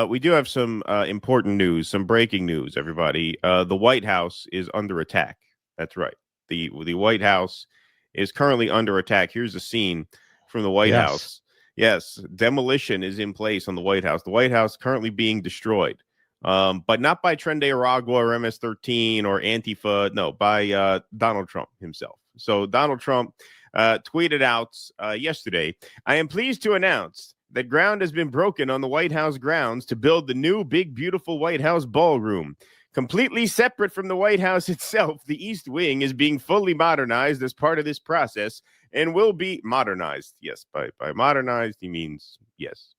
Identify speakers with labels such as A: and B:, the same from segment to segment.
A: We do have some important news, some breaking news, everybody. The White House is under attack. That's right. The White House is currently under attack. Here's a scene from the White House. Yes, demolition is in place on the White House. The White House currently being destroyed, but not by Tren de Aragua or MS-13 or Antifa. No, by Donald Trump himself. So Donald Trump tweeted out yesterday, "I am pleased to announce that ground has been broken on the White House grounds to build the new big, beautiful White House ballroom. Completely separate from the White House itself, the East Wing is being fully modernized as part of this process and will be modernized." Yes, by modernized, he means, yes,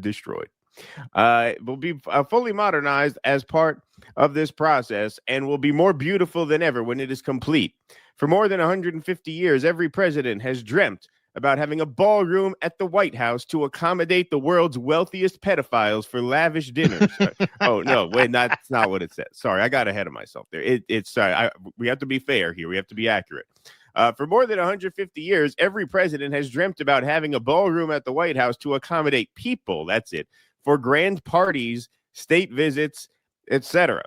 A: destroyed. Will be fully modernized as part of this process and will be more beautiful than ever when it is complete. For more than 150 years, every president has dreamt about having a ballroom at the White House to accommodate the world's wealthiest pedophiles for lavish dinners. Oh, no, wait, that's not what it says. Sorry, I got ahead of myself there. It's we have to be fair here. We have to be accurate. For more than 150 years, every president has dreamt about having a ballroom at the White House to accommodate people, that's it, for grand parties, state visits, etc.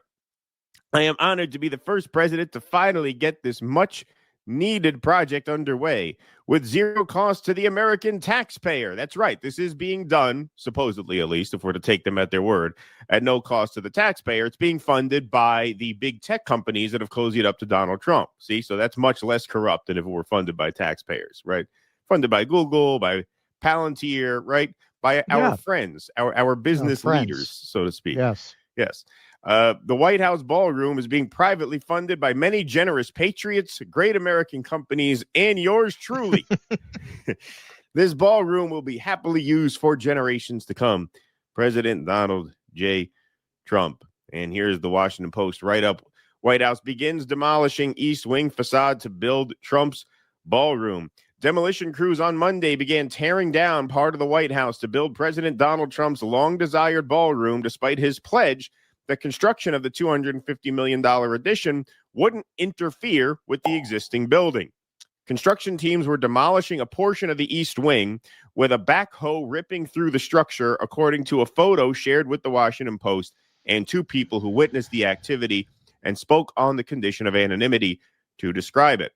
A: I am honored to be the first president to finally get this much needed project underway with zero cost to the American taxpayer. That's right. This is being done, supposedly at least, if we're to take them at their word, at no cost to the taxpayer. It's being funded by the big tech companies that have cozied up to Donald Trump. See, so that's much less corrupt than if it were funded by taxpayers, right? Funded by Google, by Palantir, right? By our friends, our business leaders, so to speak.
B: Yes.
A: Yes. The White House ballroom is being privately funded by many generous patriots, great American companies, and yours truly. This ballroom will be happily used for generations to come. President Donald J. Trump. And here's the Washington Post write-up. White House begins demolishing East Wing facade to build Trump's ballroom. Demolition crews on Monday began tearing down part of the White House to build President Donald Trump's long-desired ballroom, despite his pledge that construction of the $250 million addition wouldn't interfere with the existing building. Construction teams were demolishing a portion of the East Wing with a backhoe ripping through the structure, according to a photo shared with the Washington Post and two people who witnessed the activity and spoke on the condition of anonymity to describe it.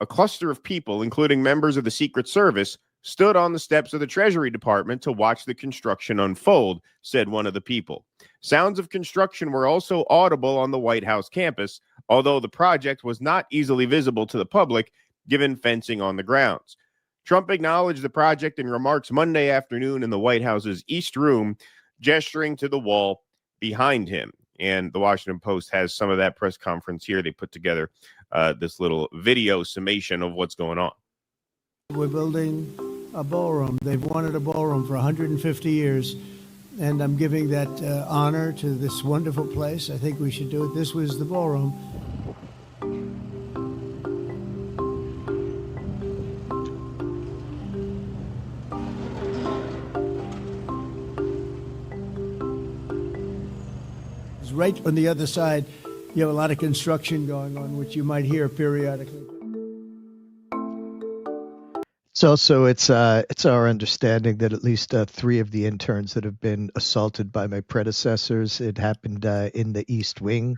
A: A cluster of people, including members of the Secret Service, stood on the steps of the Treasury Department to watch the construction unfold, said one of the people. Sounds of construction were also audible on the White House campus, although the project was not easily visible to the public, given fencing on the grounds. Trump acknowledged the project in remarks Monday afternoon in the White House's East Room, gesturing to the wall behind him. And the Washington Post has some of that press conference here. They put together this little video summation of what's going on.
C: We're building a ballroom. They've wanted a ballroom for 150 years, and I'm giving that honor to this wonderful place. I think we should do it. This was the ballroom. It's right on the other side. You have a lot of construction going on, which you might hear periodically.
B: It's our understanding that at least 3 of the interns that have been assaulted by my predecessors, it happened in the East Wing.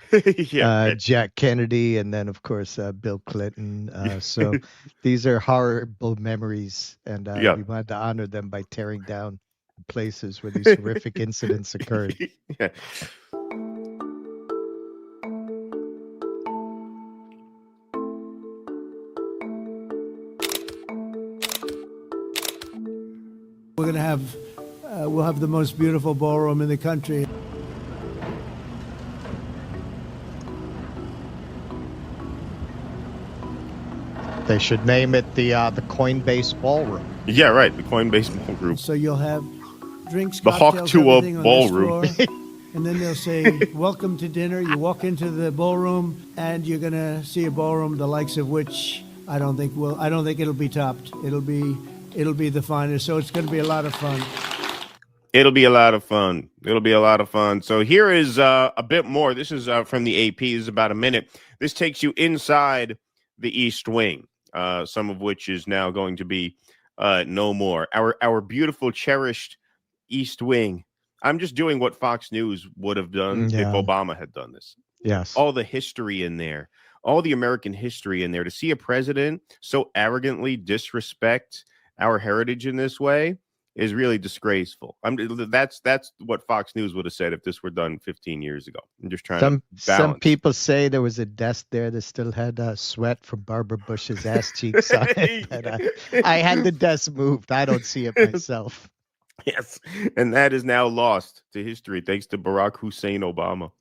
B: Jack Kennedy, and then of course Bill Clinton. So these are horrible memories, and we wanted to honor them by tearing down places where these horrific incidents occurred.
C: We're going to have, we'll have the most beautiful ballroom in the country.
B: They should name it the Coinbase Ballroom.
A: Yeah, right. The Coinbase Ballroom.
C: So you'll have drinks,
A: the
C: cocktails,
A: Hawk Ballroom.
C: And then they'll say, "Welcome to dinner." You walk into the ballroom, and you're going to see a ballroom the likes of which I don't think it'll be topped. It'll be the finest. So it's going to be a lot of fun.
A: It'll be a lot of fun. So here is a bit more. This is from the AP. This is about a minute. This takes you inside the East Wing, some of which is now going to be no more. Our beautiful, cherished East Wing I'm just doing what Fox News would have done if Obama had done this.
B: Yes.
A: All the history in there, all the American history in there. To see a president so arrogantly disrespect our heritage in this way is really disgraceful. That's what Fox News would have said if this were done 15 years ago. I'm just trying to balance.
B: Some people say there was a desk there that still had sweat from Barbara Bush's ass cheeks on it. But, I had the desk moved. I don't see it myself.
A: Yes, and that is now lost to history thanks to Barack Hussein Obama.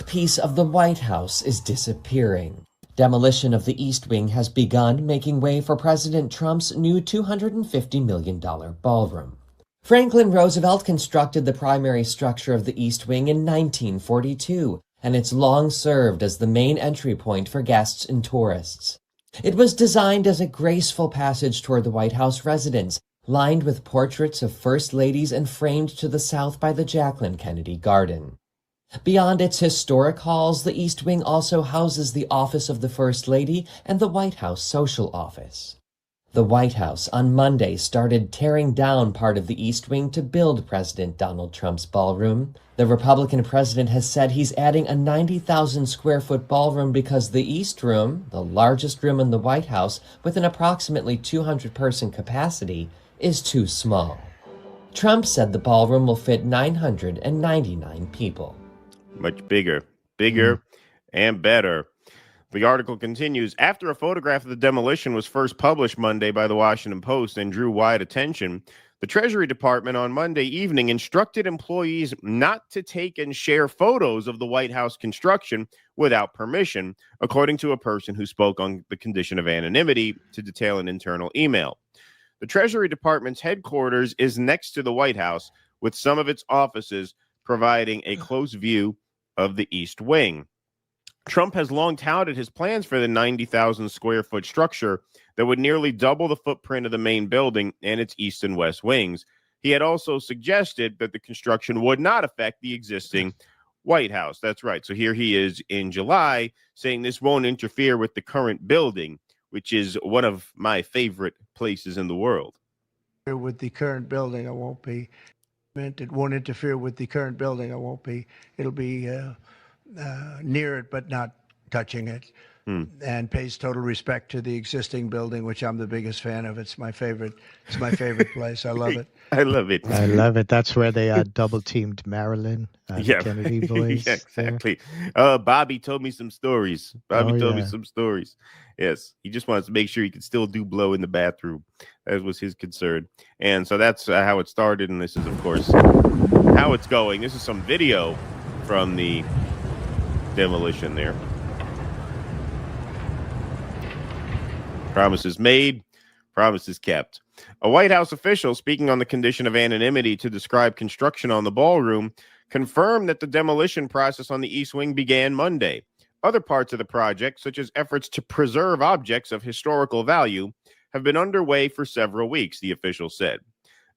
D: Piece of the White House is disappearing. Demolition of the East Wing has begun, making way for President Trump's new $250 million ballroom. Franklin Roosevelt constructed the primary structure of the East Wing in 1942, and it's long served as the main entry point for guests and tourists. It was designed as a graceful passage toward the White House residence, lined with portraits of first ladies and framed to the south by the Jacqueline Kennedy Garden. Beyond its historic halls, the East Wing also houses the office of the First Lady and the White House Social Office. The White House on Monday started tearing down part of the East Wing to build President Donald Trump's ballroom. The Republican president has said he's adding a 90,000 square foot ballroom because the East Room, the largest room in the White House with an approximately 200-person capacity, is too small. Trump said the ballroom will fit 999 people.
A: Much bigger and better. The article continues. After a photograph of the demolition was first published Monday by the Washington Post and drew wide attention, the Treasury Department on Monday evening instructed employees not to take and share photos of the White House construction without permission, according to a person who spoke on the condition of anonymity to detail an internal email. The Treasury Department's headquarters is next to the White House, with some of its offices providing a close view of the East Wing. Trump has long touted his plans for the 90,000 square foot structure that would nearly double the footprint of the main building and its east and west wings. He had also suggested that the construction would not affect the existing White House. That's right. So here he is in July saying this won't interfere with the current building, which is one of my favorite places in the world.
C: With the current building, it won't interfere with the current building. It'll be near it, but not touching it. And pays total respect to the existing building, which I'm the biggest fan of. It's my favorite place. I love it.
A: I love it.
B: I love it. That's where they double teamed Marilyn, the Kennedy boys.
A: Yeah, exactly. Bobby told me some stories. Yes, he just wants to make sure he can still do blow in the bathroom. That was his concern. And so that's how it started. And this is, of course, how it's going. This is some video from the demolition there. Promises made, promises kept. A White House official speaking on the condition of anonymity to describe construction on the ballroom confirmed that the demolition process on the East Wing began Monday. Other parts of the project, such as efforts to preserve objects of historical value, have been underway for several weeks, the official said.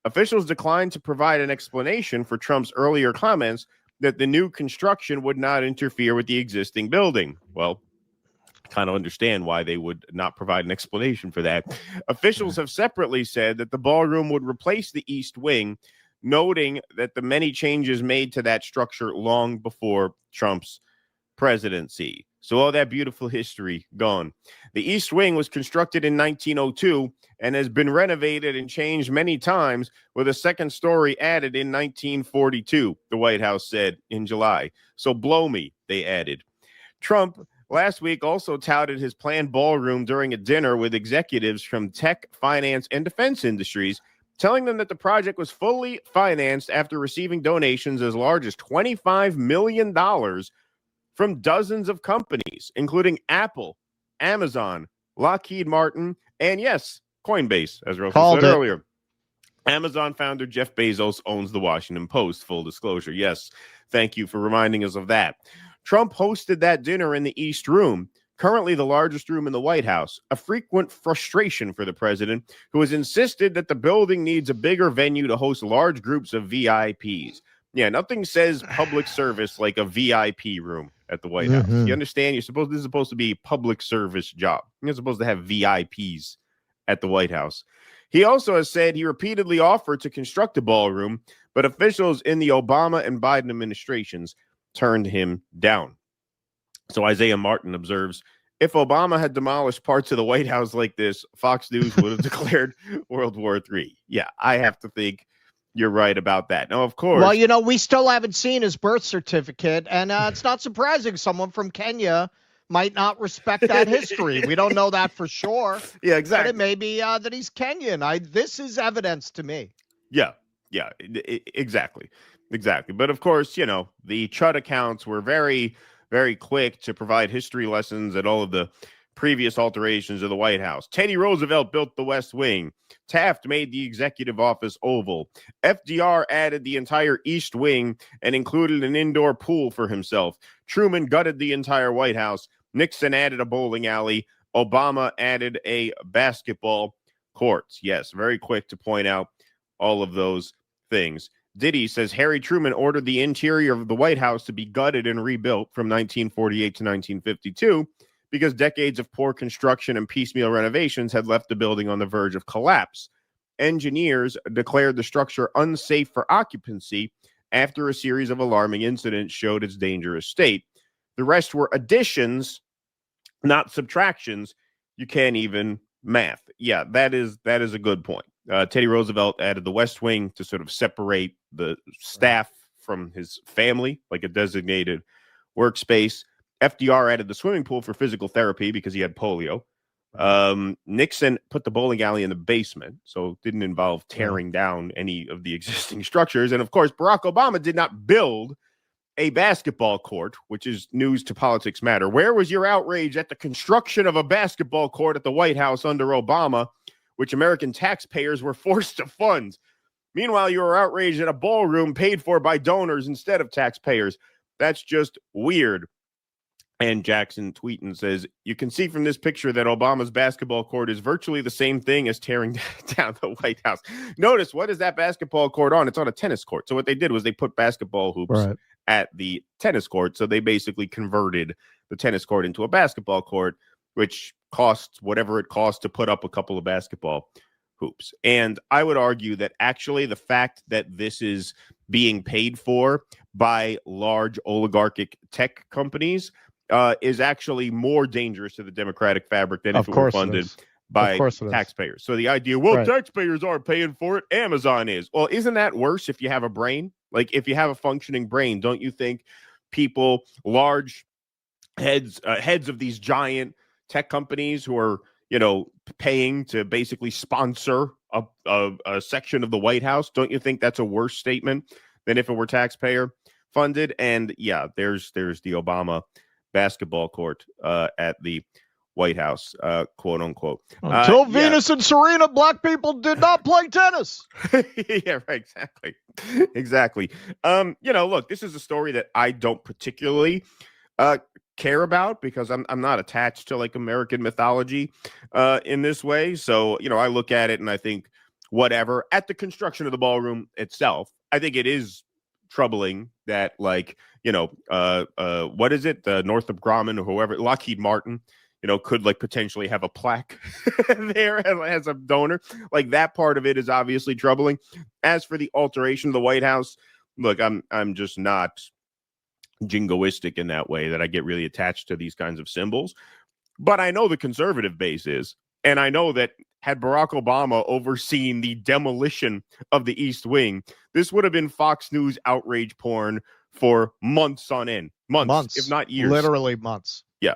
A: Officials declined to provide an explanation for Trump's earlier comments that the new construction would not interfere with the existing building. Well, kind of understand why they would not provide an explanation for that. Officials have separately said that the ballroom would replace the East Wing, noting that the many changes made to that structure long before Trump's presidency. So all that beautiful history gone. The East Wing was constructed in 1902 and has been renovated and changed many times, with a second story added in 1942, the White House said in July. So blow me, they added. Trump last week also touted his planned ballroom during a dinner with executives from tech, finance, and defense industries, telling them that the project was fully financed after receiving donations as large as $25 million from dozens of companies, including Apple, Amazon, Lockheed Martin, and yes, Coinbase, as Russell said earlier. Amazon founder Jeff Bezos owns the Washington Post, full disclosure. Yes, thank you for reminding us of that. Trump hosted that dinner in the East Room, currently the largest room in the White House, a frequent frustration for the president, who has insisted that the building needs a bigger venue to host large groups of VIPs. Yeah, nothing says public service like a VIP room at the White House. You understand? This is supposed to be a public service job. You're supposed to have VIPs at the White House. He also has said he repeatedly offered to construct a ballroom, but officials in the Obama and Biden administrations turned him down. So Isaiah Martin observes, if Obama had demolished parts of the White House like this, Fox News would have declared World War III. Yeah, I have to think you're right about that. Now, of course.
B: Well, you know, we still haven't seen his birth certificate, and it's not surprising someone from Kenya might not respect that history. We don't know that for sure.
A: Yeah, exactly.
B: But it may be that he's Kenyan. This is evidence to me.
A: Yeah, exactly. But of course, you know, the Chud accounts were very, very quick to provide history lessons at all of the previous alterations of the White House. Teddy Roosevelt built the West Wing. Taft made the executive office oval. FDR added the entire East Wing and included an indoor pool for himself. Truman gutted the entire White House. Nixon added a bowling alley. Obama added a basketball court. Yes, very quick to point out all of those things. Diddy says Harry Truman ordered the interior of the White House to be gutted and rebuilt from 1948 to 1952 because decades of poor construction and piecemeal renovations had left the building on the verge of collapse. Engineers declared the structure unsafe for occupancy after a series of alarming incidents showed its dangerous state. The rest were additions, not subtractions. You can't even math. Yeah, that is a good point. Teddy Roosevelt added the West Wing to sort of separate the staff from his family, like a designated workspace. FDR added the swimming pool for physical therapy because he had polio. Nixon put the bowling alley in the basement, so it didn't involve tearing down any of the existing structures. And of course, Barack Obama did not build a basketball court, which is news to Politics Matter. Where was your outrage at the construction of a basketball court at the White House under Obama, which American taxpayers were forced to fund? Meanwhile, you were outraged at a ballroom paid for by donors instead of taxpayers. That's just weird. And Jackson Tweeten says, you can see from this picture that Obama's basketball court is virtually the same thing as tearing down the White House. Notice, what is that basketball court on? It's on a tennis court. So what they did was they put basketball hoops at the tennis court. So they basically converted the tennis court into a basketball court, which costs whatever it costs to put up a couple of basketball hoops. And I would argue that actually the fact that this is being paid for by large oligarchic tech companies is actually more dangerous to the democratic fabric than if it were funded by taxpayers. So the idea, taxpayers aren't paying for it, Amazon is. Well, isn't that worse if you have a brain? Like, if you have a functioning brain, don't you think people, large heads of these giant tech companies who are, you know, paying to basically sponsor a section of the White House, don't you think that's a worse statement than if it were taxpayer funded? And yeah, there's the Obama basketball court at the White House, quote unquote.
B: Until Venus and Serena, black people did not play tennis.
A: Yeah, right, exactly. You know, look, this is a story that I don't particularly care about because I'm not attached to like American mythology in this way. So, you know, I look at it and I think whatever. At the construction of the ballroom itself, I think it is troubling that, like, you know, what is it? Northrop Grumman or whoever, Lockheed Martin, you know, could like potentially have a plaque there as a donor. Like, that part of it is obviously troubling. As for the alteration of the White House, look, I'm just not jingoistic in that way that I get really attached to these kinds of symbols. But I know the conservative base is, and I know that had Barack Obama overseen the demolition of the East Wing, this would have been Fox News outrage porn for months on end. Months, if not years.
B: Literally months.
A: Yeah.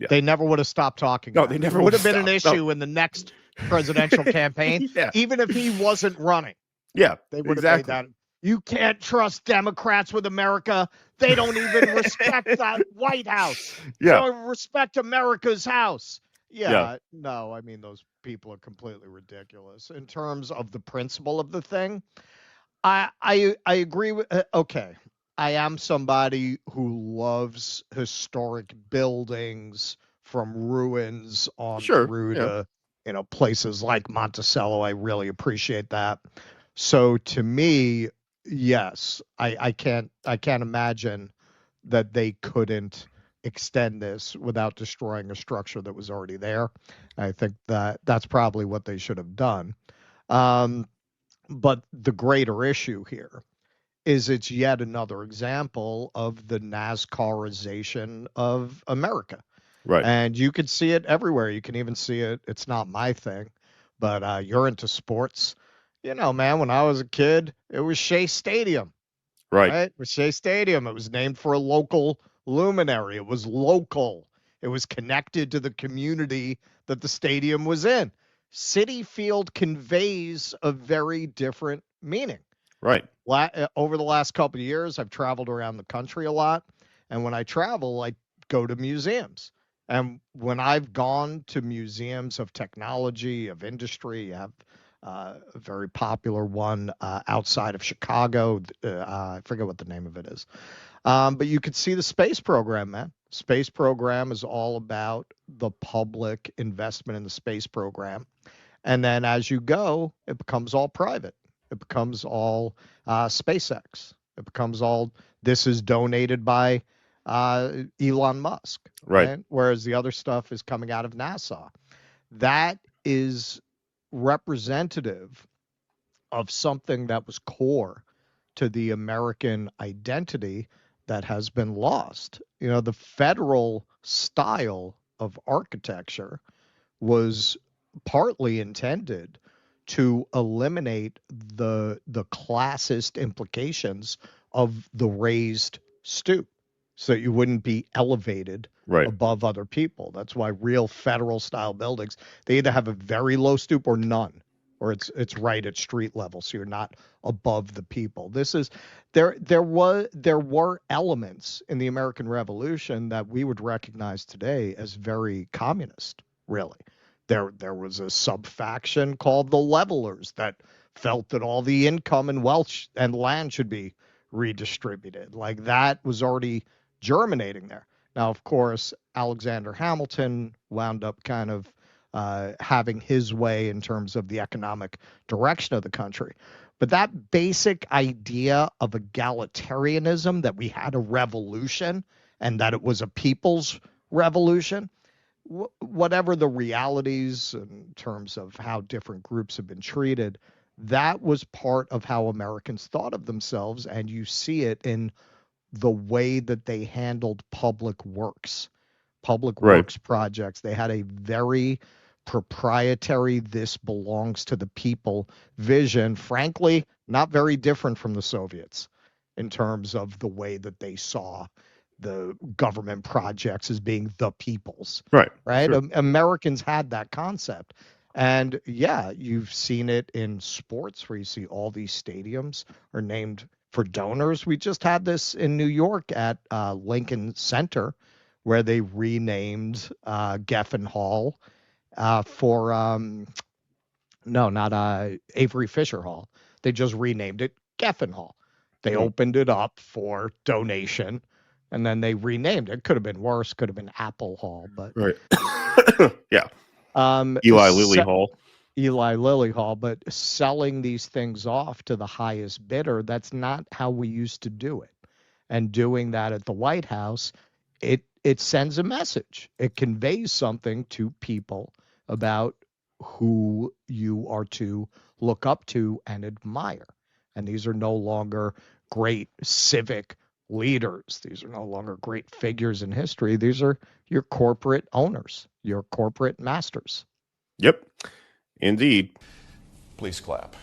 B: They never would have stopped talking about it.
A: They never
B: would have been an issue in the next presidential campaign, even if he wasn't running.
A: Yeah,
B: they would have made that. You can't trust Democrats with America. They don't even respect the White House.
A: Yeah.
B: They don't respect America's house. Yeah, no, I mean, those people are completely ridiculous in terms of the principle of the thing. I agree with, okay, I am somebody who loves historic buildings from ruins on through to, you know, places like Monticello. I really appreciate that. So to me, yes, I can't imagine that they couldn't extend this without destroying a structure that was already there. I think that that's probably what they should have done. But the greater issue here is it's yet another example of the NASCARization of America.
A: Right.
B: And you can see it everywhere. You can even see it. It's not my thing, but you're into sports. You know, man, when I was a kid, it was Shea Stadium,
A: Right.
B: right? It was Shea Stadium. It was named for a local luminary. It was local. It was connected to the community that the stadium was in. Citi Field conveys a very different meaning.
A: Right.
B: Over the last couple of years, I've traveled around the country a lot. And when I travel, I go to museums. And when I've gone to museums of technology, of industry, you have a very popular one outside of Chicago. I forget what the name of it is. But you could see the space program, man. Space program is all about the public investment in the space program. And then as you go, it becomes all private. It becomes all SpaceX. It becomes all, this is donated by Elon Musk,
A: Right.
B: Whereas the other stuff is coming out of NASA. That is representative of something that was core to the American identity that has been lost. You know, the federal style of architecture was partly intended to eliminate the classist implications of the raised stoop, so that you wouldn't be elevated above other people. That's why real federal style buildings, they either have a very low stoop or none, or it's right at street level, so you're not above the people. This is there were elements in the American Revolution that we would recognize today as very communist, really. There was a sub-faction called the Levelers that felt that all the income and wealth and land should be redistributed. Like, that was already germinating there. Now, of course, Alexander Hamilton wound up kind of having his way in terms of the economic direction of the country. But that basic idea of egalitarianism, that we had a revolution and that it was a people's revolution, whatever the realities in terms of how different groups have been treated, that was part of how Americans thought of themselves. And you see it in the way that they handled public works projects. They had a very proprietary, this belongs to the people vision, frankly, not very different from the Soviets in terms of the way that they saw the government projects as being the people's. Right. Sure. Americans had that concept. And yeah, you've seen it in sports where you see all these stadiums are named for donors. We just had this in New York at Lincoln Center, where they renamed Geffen Hall for no, not Avery Fisher Hall. They just renamed it Geffen Hall. They opened it up for donation, and then they renamed it. Could have been worse. Could have been Apple Hall, but
A: yeah.
B: Eli Lilly Hall. But selling these things off to the highest bidder, that's not how we used to do it. And doing that at the White House, it sends a message. It conveys something to people about who you are to look up to and admire. And these are no longer great civic leaders. These are no longer great figures in history. These are your corporate owners, your corporate masters.
A: Yep, indeed.
E: Please clap.